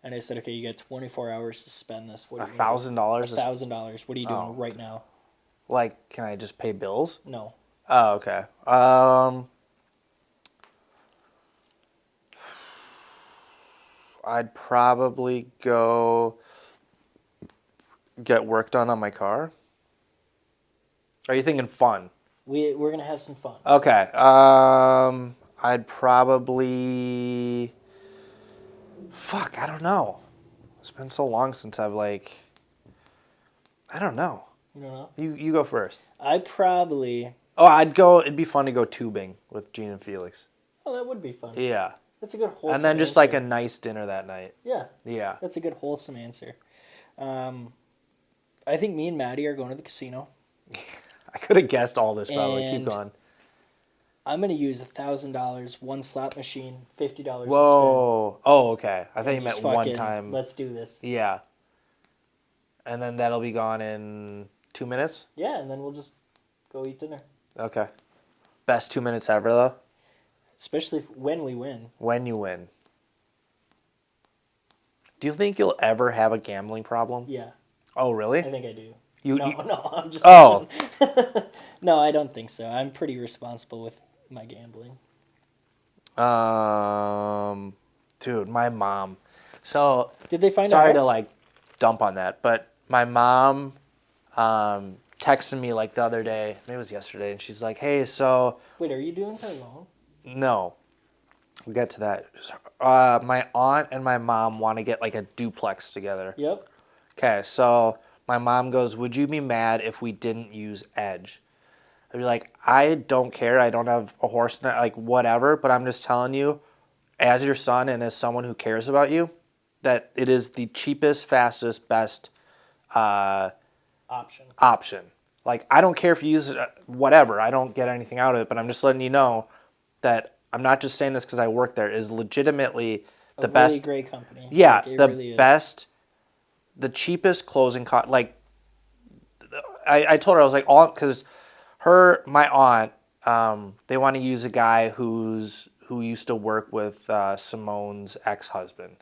and I said, okay, you got 24 hours to spend this? What are you gonna do? $1,000? $1,000. What are you doing right now? Like, can I just pay bills? No. Oh, okay. I'd probably go get work done on my car. Are you thinking fun? We're gonna have some fun. Okay. I'd probably. Fuck, I don't know. It's been so long since I've like. I don't know. You don't know? You go first. I probably. Oh, I'd go. It'd be fun to go tubing with Gene and Felix. Oh, that would be fun. Yeah. That's a good wholesome. And then just answer. like a nice dinner that night. Yeah. Yeah. That's a good wholesome answer. I think me and Maddie are going to the casino. I could have guessed all this probably. And Keep going. I'm gonna use $1,000, one slot machine, $50. Whoa. Oh, okay. I thought you And meant just one fucking, time. Let's do this. Yeah. And then that'll be gone in 2 minutes? Yeah, and then we'll just go eat dinner. Okay. Best 2 minutes ever, though? Especially when we win. When you win. Do you think you'll ever have a gambling problem? Yeah, Oh, really? I think I do. You, No, you- I'm just. Oh. kidding. No, I don't think so. I'm pretty responsible with my gambling. Dude, my mom. So, Did they find sorry a to house? like dump on that, but my mom texted me like the other day, maybe it was yesterday, and she's like, "Hey, so Wait, are you doing her loan? no, we'll get to that. My aunt and my mom want to get like a duplex together." Yep. Okay, so my mom goes, "Would you be mad if we didn't use Edge?" I'd be like, "I don't care. I don't have a horse, like whatever, but I'm just telling you, as your son and as someone who cares about you, that it is the cheapest, fastest, best Option. Like, I don't care if you use it, whatever. I don't get anything out of it, but I'm just letting you know that I'm not just saying this because I work there. It is legitimately the A best. really great company. Yeah, Like, it the really is. best, the cheapest closing cost. Like, I told her, I was like, because my aunt, they want to use a guy who used to work with Simone's ex-husband.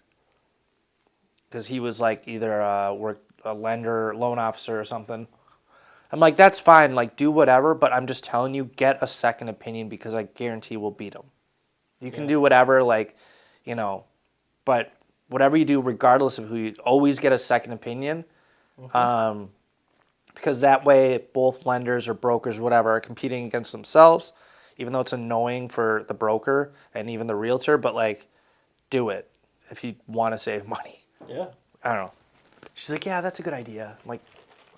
Because he was like either a lender, loan officer or something. I'm like, that's fine, like do whatever, but I'm just telling you, get a second opinion because I guarantee we'll beat him. You can do whatever, like, you know, but whatever you do, regardless of who you, always get a second opinion. Because that way both lenders or brokers, whatever, are competing against themselves, even though it's annoying for the broker and even the realtor, but like, do it if you want to save money. Yeah. I don't know. She's like, yeah, that's a good idea. I'm like,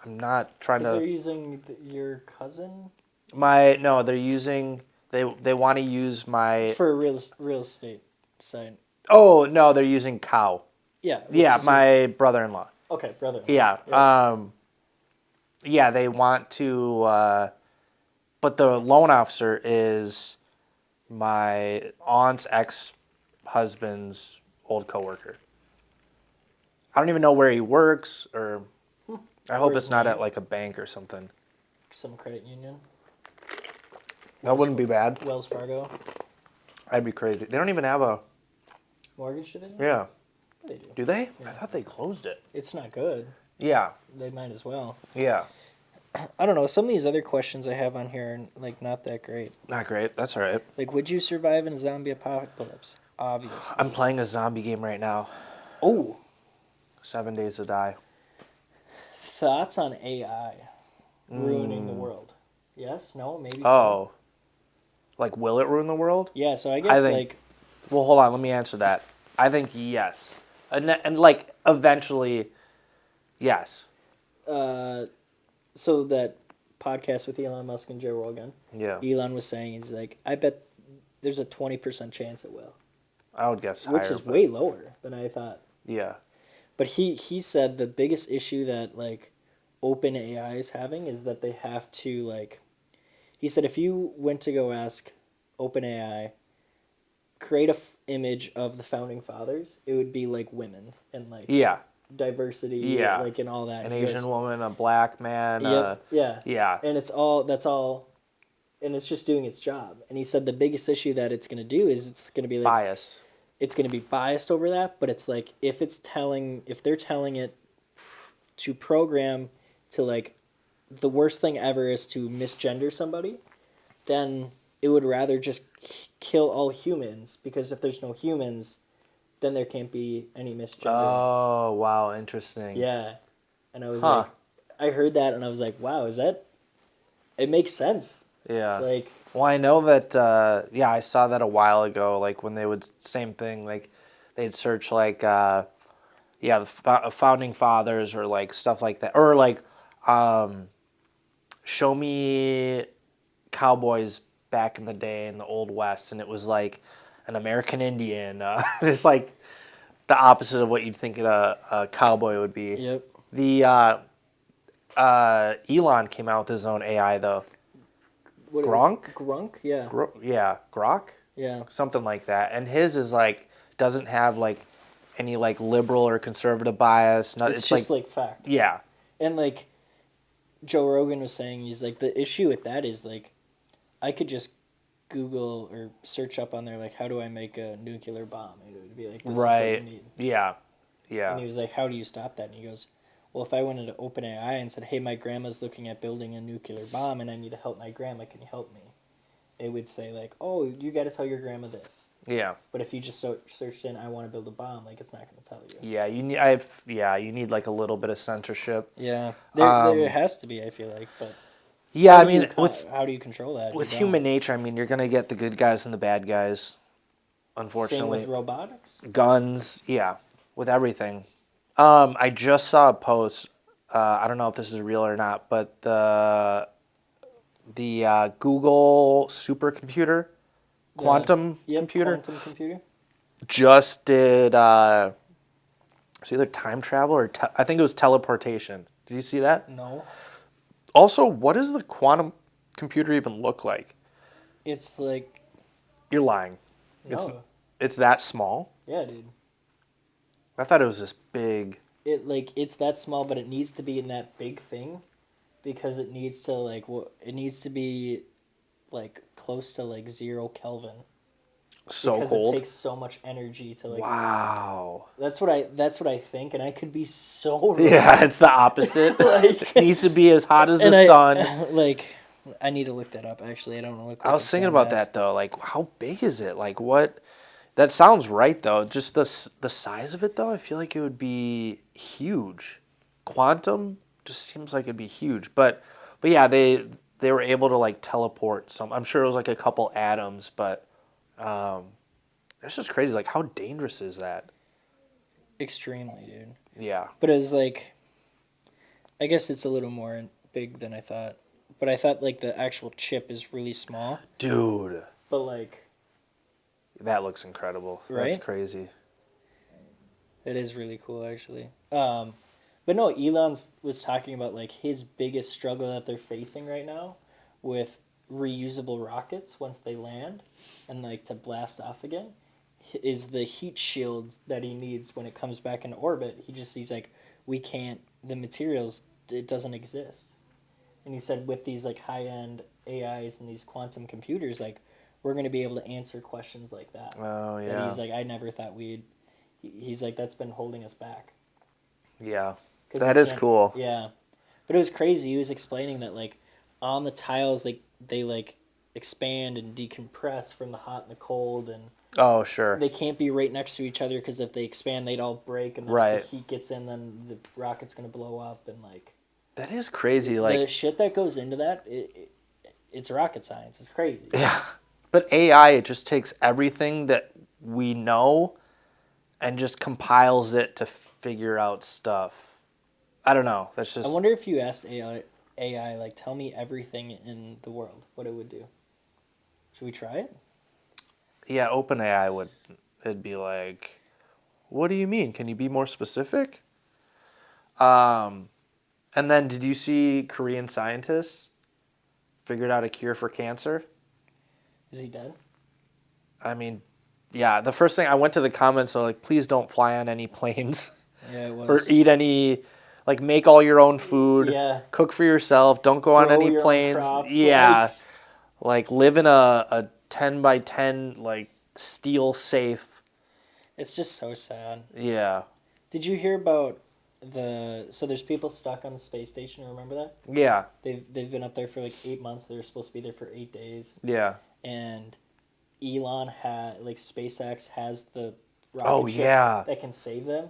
I'm not trying Because to. they're using your cousin No, they're using, they want to use my. for a real estate site. Oh, no, they're using Cow. Yeah. Yeah, my brother-in-law. Okay, brother. Yeah. Yeah, they want to, but the loan officer is my aunt's ex-husband's old coworker. I don't even know where he works, or I hope it's not at like a bank or something. Some credit union. That wouldn't be bad. Wells Fargo. I'd be crazy. They don't even have a Mortgage division? Yeah. They do. Do they? Yeah. I thought they closed it. It's not good. Yeah. They might as well. Yeah. I don't know. Some of these other questions I have on here are like not that great. Not great. That's all right. Like, would you survive in a zombie apocalypse? Obviously. I'm playing a zombie game right now. Oh. 7 Days to Die. Thoughts on AI ruining the world? Yes? No? Maybe Oh. Like, will it ruin the world? Yeah, so I guess, think, well, hold on. Let me answer that. I think yes. And like, eventually, yes. So that podcast with Elon Musk and Joe Rogan, Yeah. Elon was saying, he's like, I bet there's a 20% chance it will. I would guess higher. Which is way lower than I thought. Yeah. But he said the biggest issue that, like, OpenAI is having is that they have to, like... He said if you went to go ask OpenAI, create a image of the founding fathers, it would be, like, women and, like... Yeah. Diversity, like, and all that. An Asian woman, a black man. Yep, yeah. Yeah. And that's all... And it's just doing its job. And he said the biggest issue that it's going to do is it's going to be, like... Bias. It's going to be biased over that, but it's like if they're telling it to program to, like, the worst thing ever is to misgender somebody, then it would rather just kill all humans, because if there's no humans, then there can't be any misgendering. Oh, wow, interesting. Yeah. And I was like, I heard that and I was like, wow, it makes sense. Yeah. Like, well, I know that, I saw that a while ago, like, when they would, same thing, like, they'd search, like, the founding fathers or, like, stuff like that. Or, like, show me cowboys back in the day in the Old West, and it was, like, an American Indian. It's, like, the opposite of what you'd think a cowboy would be. yep. The, Elon came out with his own AI, though. Gronk? Grunk, yeah. Grok? Yeah. Something like that. And his is like, doesn't have like any like liberal or conservative bias. It's just like fact. Yeah. And like Joe Rogan was saying, he's like, the issue with that is like, I could just Google or search up on there, like, how do I make a nuclear bomb? And it would be like, this is what you need. Yeah. Yeah. And he was like, how do you stop that? And he goes, well, if I went into OpenAI and said, hey, my grandma's looking at building a nuclear bomb and I need to help my grandma, can you help me? It would say, like, oh, you got to tell your grandma this. Yeah. But if you just searched in, I want to build a bomb, like, it's not going to tell you. Yeah, you need like a little bit of censorship. Yeah. There has to be, I feel like, but... Yeah, I mean, how do you control that? With human nature, I mean, you're going to get the good guys and the bad guys, unfortunately. Same with robotics? Guns, yeah, with everything. I just saw a post. I don't know if this is real or not, but the Google supercomputer, quantum computer, just did. It's either time travel or I think it was teleportation. Did you see that? No. Also, what does the quantum computer even look like? It's like. You're lying. No. It's that small? Yeah, dude. I thought it was this big. It's that small, but it needs to be in that big thing because it needs to like it needs to be like close to like 0 Kelvin So because it cold. takes so much energy to like. Wow. That's what I think, and I could be so wrong. Yeah, it's the opposite. Like, it needs to be as hot as the and sun. like I need to look that up. Actually, I don't want to look I like was a thinking about dumbass. that though. Like, how big is it? Like, what? That sounds right though. Just the size of it though. I feel like it would be huge. Quantum just seems like it'd be huge. But yeah, they were able to like teleport some. I'm sure it was like a couple atoms, but um, that's just crazy. Like, how dangerous is that? Extremely, dude. Yeah. But it was like, I guess it's a little more big than I thought. But I thought like the actual chip is really small. Dude, But like, that looks incredible. That's right? crazy. It is really cool, actually. But no, Elon was talking about like his biggest struggle that they're facing right now with reusable rockets once they land and like to blast off again is the heat shield that he needs when it comes back into orbit. He's like, we can't, the materials, it doesn't exist. And he said with these like high end AIs and these quantum computers, like we're going to be able to answer questions like that. Oh That yeah. he's like, I never thought we'd. He's like, that's been holding us back. Yeah. 'Cause That you is can't- cool. Yeah, but it was crazy. He was explaining that like on the tiles, they like expand and decompress from the hot and the cold, and Oh sure. they can't be right next to each other because if they expand, they'd all break, and then Right. if the heat gets in, then the rocket's gonna blow up, and like That is crazy. the Like shit that goes into that, it's rocket science. It's crazy. yeah. But AI, it just takes everything that we know and just compiles it to figure out stuff. I don't know. That's I just wonder if you asked AI like tell me everything in the world, what it would do. Should we try it? yeah. OpenAI would it'd be like, what do you mean? Can you be more specific? Um, and then did you see Korean scientists figured out a cure for cancer? Is he dead? I mean, yeah. The first thing I went to the comments are like, please don't fly on any planes. Yeah, it Or was. eat any, like make all your own food. Yeah. Cook for yourself. Don't go on Grow any your own planes. crops, Yeah. Like live in a 10 by 10 like steel safe. It's just so sad. Yeah. Did you hear about so there's people stuck on the space station, remember that? Yeah. They've been up there for like 8 months. They were supposed to be there for 8 days. Yeah. And Elon had like SpaceX has the Oh, rocket ship yeah. that can save them.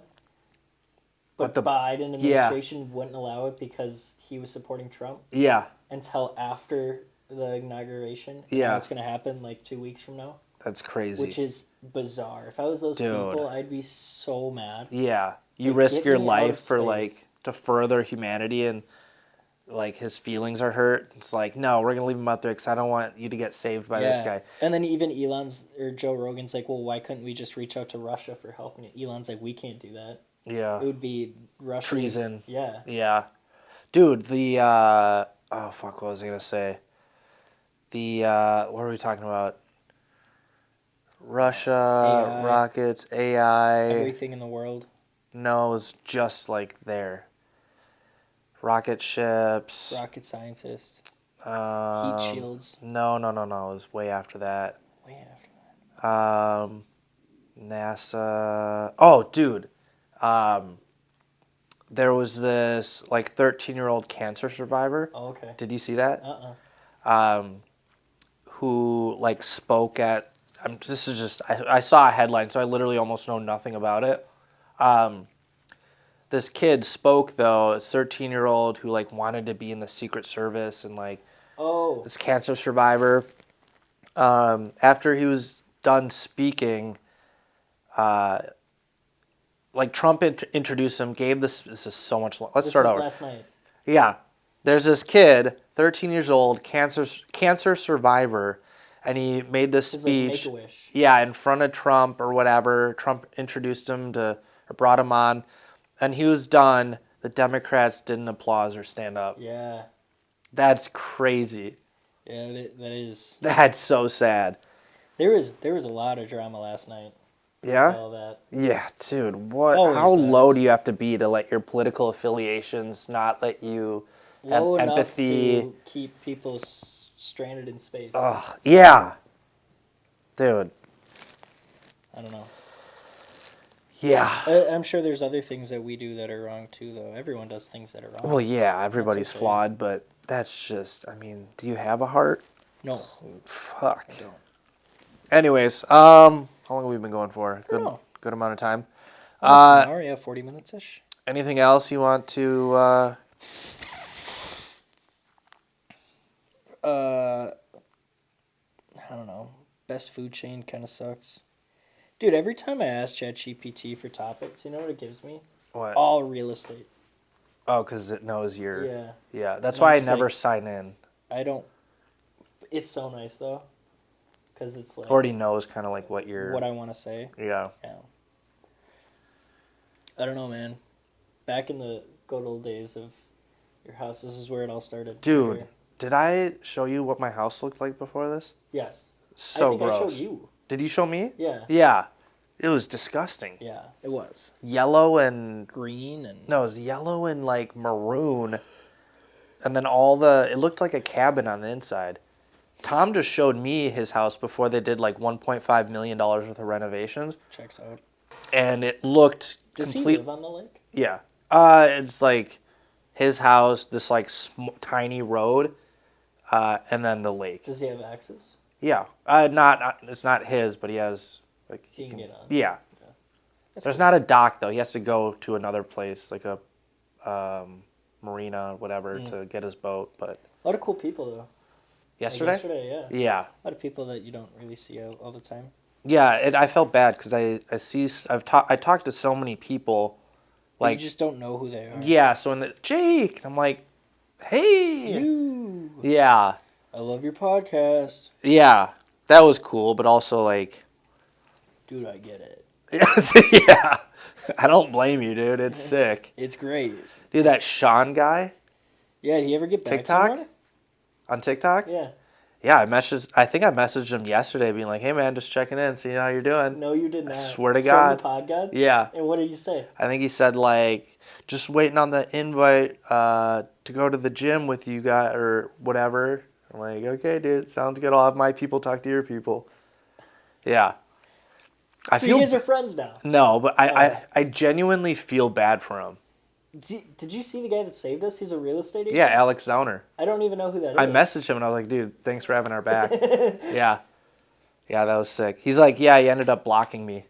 But But the- the Biden administration wouldn't allow it because he was supporting Trump Yeah. until after the inauguration. Yeah. Now it's gonna happen like 2 weeks from now. That's crazy. Which is bizarre. If I was those Dude. people, I'd be so mad. Yeah. You Like, risk get your me out of life for space. like to further humanity and like his feelings are hurt. It's like, no, we're going to leave him out there cuz I don't want you to get saved by this guy. And then even Elon's or Joe Rogan's like, well, why couldn't we just reach out to Russia for help? And Elon's like, we can't do that. Yeah. It would be Russia. Treason. Yeah. Yeah. Dude, the oh fuck, what was I gonna say? The what are we talking about? Russia, AI. rockets, AI. Everything in the world. No, it was just like there. Rocket ships. Rocket scientists. Um, Heat shields. No. It was way after that. Way after NASA. Oh, dude. There was this like 13-year-old cancer survivor. Oh, okay. Did you see that? Uh-uh. Who like spoke at this is just I saw a headline, so I literally almost know nothing about it. This kid spoke though, a 13-year-old who like wanted to be in the Secret Service and like Oh. this cancer survivor. After he was done speaking, like Trump introduced him, gave this is so much. Let's start over. Last night. Yeah. There's this kid, 13 years old, cancer survivor, and he made this It's speech. like Make-A-Wish. Yeah, in front of Trump or whatever. Trump introduced him or brought him on, and he was done. The Democrats didn't applaud or stand up. Yeah. That's crazy. Yeah, that is. That's so sad. There was a lot of drama last night. Yeah? All that. Yeah, dude. What? Always How low does. do you have to be to let your political affiliations not let you have Low enough empathy. to keep people stranded in space. Oh, yeah. Dude. I don't know. Yeah. I'm sure there's other things that we do that are wrong too, though. Everyone does things that are wrong. Well, yeah, everybody's okay. flawed, but that's just, I mean, do you have a heart? No. Fuck. I don't. Anyways, how long have we been going for? I don't know. Good amount of time. Almost an hour, yeah, 40 minutes ish. Anything else you want to? I don't know. Best food chain kind of sucks. Dude, every time I ask ChatGPT for topics, you know what it gives me? What? All real estate. Oh, because it knows you're. Yeah. Yeah, that's And I'm why I just never like- sign in. I don't. It's so nice though, because it's like Already knows kind of like what you're. what I want to say. Yeah. Yeah. I don't know, man. Back in the good old days of your house, this is where it all started. Dude, Here. did I show you what my house looked like before this? Yes. So I think gross. I showed you. Did you show me? Yeah. Yeah. It was disgusting. Yeah, it was. Yellow and Green and... no, it was yellow and like maroon. And then it looked like a cabin on the inside. Tom just showed me his house before they did like $1.5 million worth of renovations. Checks out. And it looked Does complete. he live on the lake? Yeah. It's like his house, this like tiny road, and then the lake. Does he have access? Yeah. It's not his, but he has like He can get on. Yeah. That's There's cool. not a dock though. He has to go to another place, like a marina or whatever, to get his boat. But A lot of cool people though. yesterday? Like yesterday, yeah. Yeah. A lot of people that you don't really see all the time. Yeah, I felt bad because I talked to so many people, Like, like you just don't know who they are. yeah. So in the Jake, I'm like, hey, You. yeah, I love your podcast. yeah, that was cool, but also like, Dude, I get it. yeah, I don't blame you, dude. It's sick, It's great. dude. That Sean guy Yeah, did he ever get back TikTok? to you on it? on TikTok, Yeah. yeah, I think I messaged him yesterday, being like, hey man, just checking in, seeing how you're doing. No, you did not. swear to From God. the pod gods? Yeah. And what did you say? I think he said like just waiting on the invite to go to the gym with you guys or whatever. I'm like, okay, dude, sounds good. I'll have my people talk to your people. Yeah. So you guys are friends now. No, but I genuinely feel bad for him. Did you see the guy that saved us? He's a real estate agent? Yeah, Alex Zauner. I don't even know who that is. I messaged him and I was like, dude, thanks for having our back. Yeah. Yeah, that was sick. He's like, yeah, he ended up blocking me.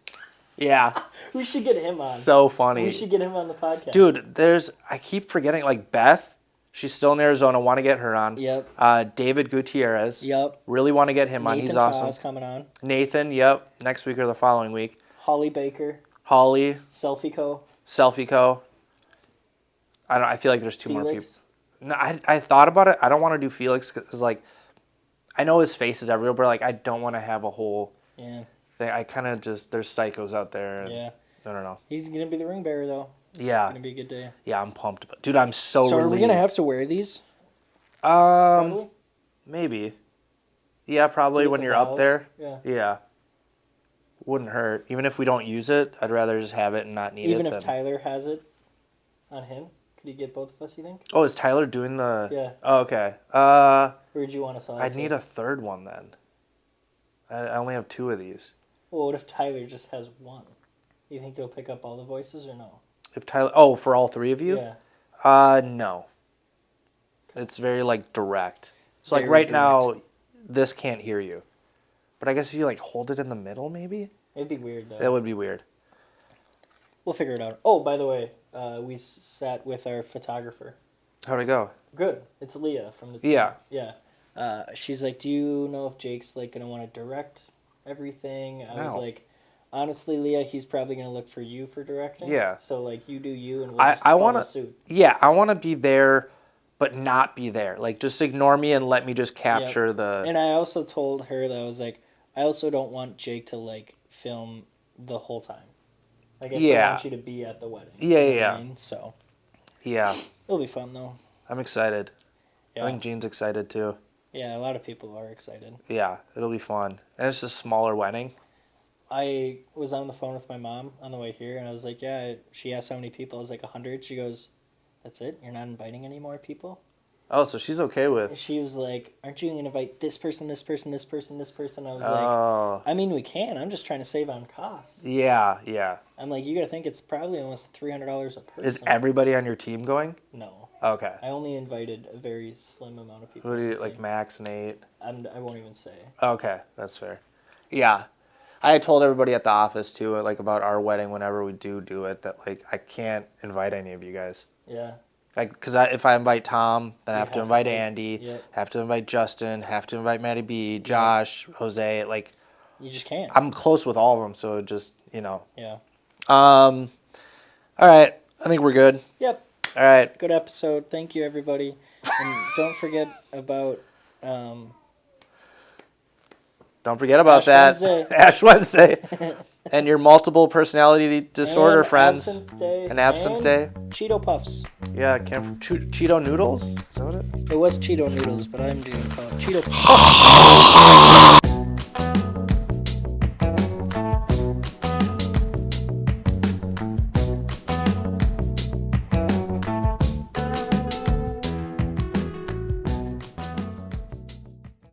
Yeah. We should get him on. So funny. We should get him on the podcast. Dude, I keep forgetting, like Beth, she's still in Arizona, want to get her on. Yep. David Gutierrez. Yep. Really want to get him on. He's awesome. Nathan coming on. Nathan, yep. Next week or the following week. Holly Baker. Holly. Selfie Co. Selfie Co. I feel like there's two more Felix. people. No, I thought about it. I don't want to do Felix because, like, I know his face is everywhere, but, like, I don't want to have a whole Yeah. thing. I kind of just, there's psychos out there. And Yeah. I don't know. He's going to be the ring bearer, though. Yeah. It's going to be a good day. Yeah, I'm pumped. Dude, I'm so So are we relieved. going to have to wear these? Probably? Maybe. Yeah, probably To get when the you're up vowels? there. Yeah. Yeah. Wouldn't hurt. Even if we don't use it, I'd rather just have it and not need it. Even if than- Tyler has it on him? Could he get both of us, you think? Oh, is Tyler doing the... Yeah. Oh, okay. Or would you want us all I'd to? need a third one then. I only have two of these. Well, what if Tyler just has one? You think he'll pick up all the voices or no? If Tyler... Oh, for all three of you? Yeah. No. It's very, like, direct. So, like, Very right direct. now, this can't hear you. But I guess if you, like, hold it in the middle, maybe? It'd be weird, though. That would be weird. We'll figure it out. Oh, by the way, we sat with our photographer. How'd it go? Good. It's Leah from the team. Yeah. Yeah. She's like, do you know if Jake's, like, going to want to direct everything? I was No. like, honestly, Leah, he's probably going to look for you for directing. Yeah. So, like, you do you, and we'll I just follow wanna- suit. Yeah, I want to be there, but not be there. Like, just ignore me and let me just capture the... And I also told her that I was like, I also don't want Jake to, like, film the whole time. Like, I still Yeah. want you to be at the wedding. Yeah, You know yeah, what I mean? So, Yeah, it'll be fun, though. I'm excited. Yeah. I think Jean's excited, too. Yeah, a lot of people are excited. Yeah, it'll be fun. And it's a smaller wedding. I was on the phone with my mom on the way here, and I was like, yeah, she asked how many people. I was like, 100. She goes, that's it? You're not inviting any more people? Oh, so she's okay with. She was like, "Aren't you going to invite this person, this person, this person, this person?" I was Oh. like, "I mean, we can. I'm just trying to save on costs." Yeah. I'm like, "You got to think it's probably almost $300 a person." Is everybody on your team going? No. Okay. I only invited a very slim amount of people. Who do you like, Max, Nate? I won't even say. Okay, that's fair. Yeah. I had told everybody at the office too, like about our wedding whenever we do it, that like I can't invite any of you guys. Yeah. Like, because if I invite Tom, then I have to invite Andy, Yep. have to invite Justin, have to invite Matty B, Josh, Jose. Like, you just can't. I'm close with all of them, so it just, Yeah. All right. I think we're good. Yep. All right. Good episode. Thank you, everybody. And don't forget about Don't forget about that. Wednesday. Ash Wednesday. And your multiple personality disorder and friends. Absent day. An absence day. Cheeto Puffs. Yeah, Cheeto noodles? Is that what it? It was Cheeto noodles, but I'm doing Cheeto Puffs.